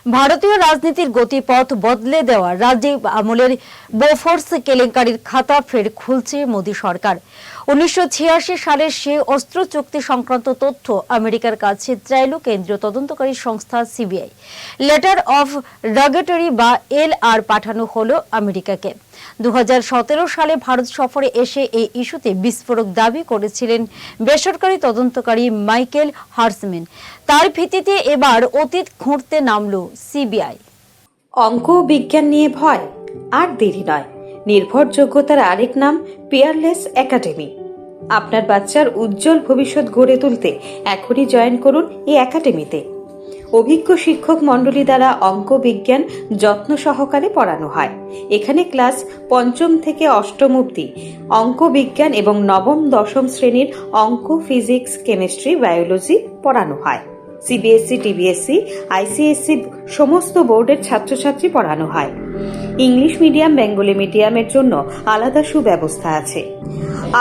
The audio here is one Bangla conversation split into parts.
ভারতীয় রাজনীতির গতিপথ বদলে দেওয়া রাজীব আমলের বোফোর্স কেলেঙ্কারির খাতা ফের খুলছে মোদী সরকার। 1986 সালের সে অস্ত্র চুক্তি সংক্রান্ত তথ্য আমেরিকার কাছে চাইল কেন্দ্রীয় তদন্তকারী সংস্থা সিবিআই। লেটার অফ রাগেটরি বা LR পাঠানো হলো আমেরিকাকে। 2017 সালে ভারত সফরে এসে এই ইস্যুতে বিস্ফোরক দাবি করেছিলেন বেসরকারি তদন্তকারী মাইকেল হার্সম্যান। তার ভিত্তিতে এবার অতীত খুঁড়তে নামল সিবিআই। অঙ্ক ও বিজ্ঞান নিয়ে ভয় আর দেরি নয়। নির্ভরযোগ্যতার আরেক নাম পিয়ারলেস একাডেমি। আপনার বাচ্চার উজ্জ্বল ভবিষ্যৎ গড়ে তুলতে এখনই জয়েন করুন এই একাডেমিতে। অভিজ্ঞ শিক্ষক মণ্ডলী দ্বারা অঙ্ক বিজ্ঞান যত্ন সহকারে পড়ানো হয়। এখানে ক্লাস 5ম থেকে 8ম অবধি অঙ্ক বিজ্ঞান এবং 9ম 10ম শ্রেণীর অঙ্ক, ফিজিক্স, কেমিস্ট্রি, বায়োলজি পড়ানো হয়। সিবিএসসি, টিবিএসসি, আইসিএসসি সমস্ত বোর্ডের ছাত্রছাত্রী পড়ানো হয়। ইংলিশ মিডিয়াম, বেঙ্গলি মিডিয়ামের জন্য আলাদা সুব্যবস্থা আছে।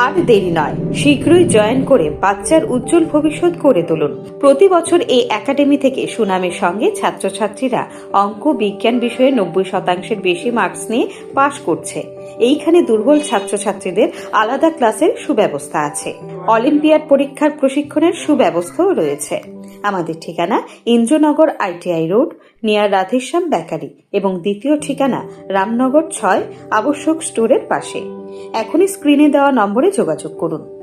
আর দেরি নয়, শীঘ্রই জয়েন করে বাচ্চার উজ্জ্বল ভবিষ্যৎ গড়ে তুলুন। প্রতি বছর এই একাডেমি থেকে সুনামের সঙ্গে ছাত্রছাত্রীরা অঙ্ক বিজ্ঞান বিষয়ে 90% বেশি মার্কস নিয়ে পাশ করছে। এইখানে দুর্বল ছাত্রছাত্রীদের আলাদা ক্লাসের সুব্যবস্থা আছে। অলিম্পিয়াড পরীক্ষার প্রশিক্ষণের সুব্যবস্থাও রয়েছে। আমাদের ঠিকানা Indranagar ITI road, near Radheshyam bakery, এবং দ্বিতীয় ঠিকানা রামনগর 6 আবশ্যক স্টোরের পাশে। এখনই স্ক্রিনে দেওয়া নম্বরে যোগাযোগ করুন।